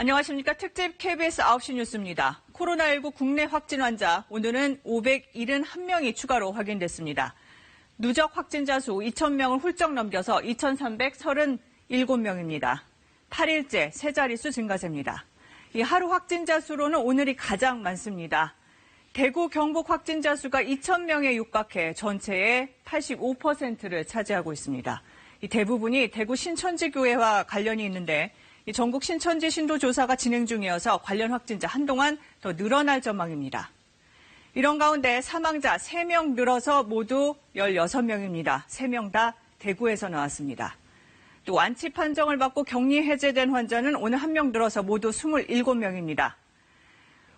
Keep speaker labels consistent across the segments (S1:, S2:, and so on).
S1: 안녕하십니까. 특집 KBS 9시 뉴스입니다. 코로나19 국내 확진 환자 오늘은 571명이 추가로 확인됐습니다. 누적 확진자 수 2,000명을 훌쩍 넘겨서 2,337명입니다. 8일째 세 자릿수 증가세입니다. 이 하루 확진자 수로는 오늘이 가장 많습니다. 대구, 경북 확진자 수가 2,000명에 육박해 전체의 85%를 차지하고 있습니다. 이 대부분이 대구 신천지교회와 관련이 있는데 이 전국 신천지 신도 조사가 진행 중이어서 관련 확진자 한동안 더 늘어날 전망입니다. 이런 가운데 사망자 3명 늘어서 모두 16명입니다. 3명 다 대구에서 나왔습니다. 또 완치 판정을 받고 격리 해제된 환자는 오늘 1명 늘어서 모두 27명입니다.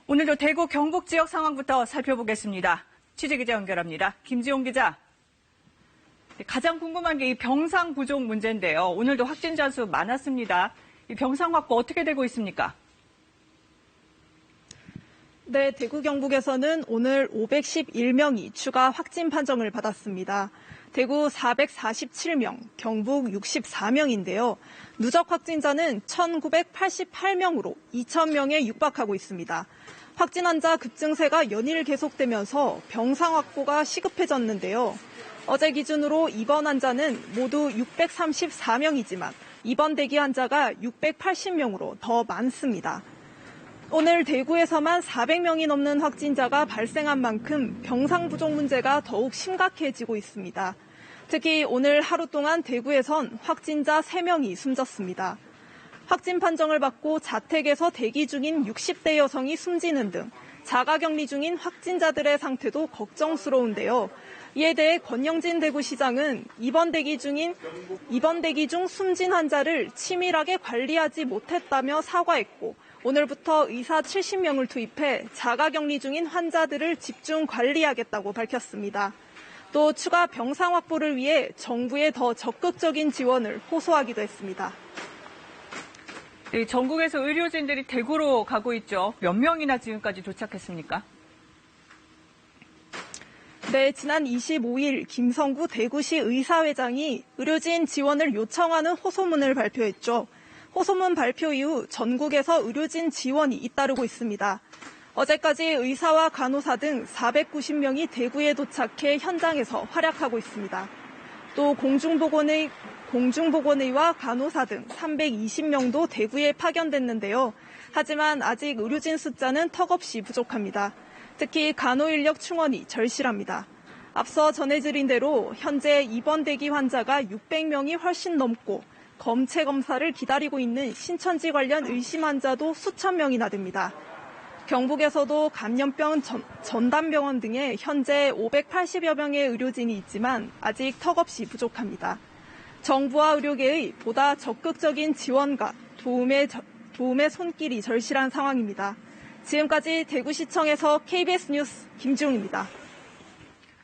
S1: 오늘도 대구 경북 지역 상황부터 살펴보겠습니다. 취재기자 연결합니다. 김지용 기자. 가장 궁금한 게 이 병상 부족 문제인데요. 오늘도 확진자 수 많았습니다. 이 병상 확보 어떻게 되고 있습니까?
S2: 네, 대구 경북에서는 오늘 511명이 추가 확진 판정을 받았습니다. 대구 447명, 경북 64명인데요. 누적 확진자는 1,988명으로 2,000명에 육박하고 있습니다. 확진 환자 급증세가 연일 계속되면서 병상 확보가 시급해졌는데요. 어제 기준으로 입원 환자는 모두 634명이지만 입원 대기 환자가 680명으로 더 많습니다. 오늘 대구에서만 400명이 넘는 확진자가 발생한 만큼 병상 부족 문제가 더욱 심각해지고 있습니다. 특히 오늘 하루 동안 대구에선 확진자 3명이 숨졌습니다. 확진 판정을 받고 자택에서 대기 중인 60대 여성이 숨지는 등 자가격리 중인 확진자들의 상태도 걱정스러운데요. 이에 대해 권영진 대구시장은 입원 대기 중 숨진 환자를 치밀하게 관리하지 못했다며 사과했고 오늘부터 의사 70명을 투입해 자가격리 중인 환자들을 집중 관리하겠다고 밝혔습니다. 또 추가 병상 확보를 위해 정부에 더 적극적인 지원을 호소하기도 했습니다.
S1: 네, 전국에서 의료진들이 대구로 가고 있죠. 몇 명이나 지금까지 도착했습니까?
S2: 네, 지난 25일 김성구 대구시 의사회장이 의료진 지원을 요청하는 호소문을 발표했죠. 호소문 발표 이후 전국에서 의료진 지원이 잇따르고 있습니다. 어제까지 의사와 간호사 등 490명이 대구에 도착해 현장에서 활약하고 있습니다. 또 공중보건의와 간호사 등 320명도 대구에 파견됐는데요. 하지만 아직 의료진 숫자는 턱없이 부족합니다. 특히 간호인력 충원이 절실합니다. 앞서 전해드린 대로 현재 입원 대기 환자가 600명이 훨씬 넘고 검체 검사를 기다리고 있는 신천지 관련 의심 환자도 수천 명이나 됩니다. 경북에서도 감염병 전담병원 등에 현재 580여 명의 의료진이 있지만 아직 턱없이 부족합니다. 정부와 의료계의 보다 적극적인 지원과 도움의 손길이 절실한 상황입니다. 지금까지 대구시청에서 KBS 뉴스 김지웅입니다.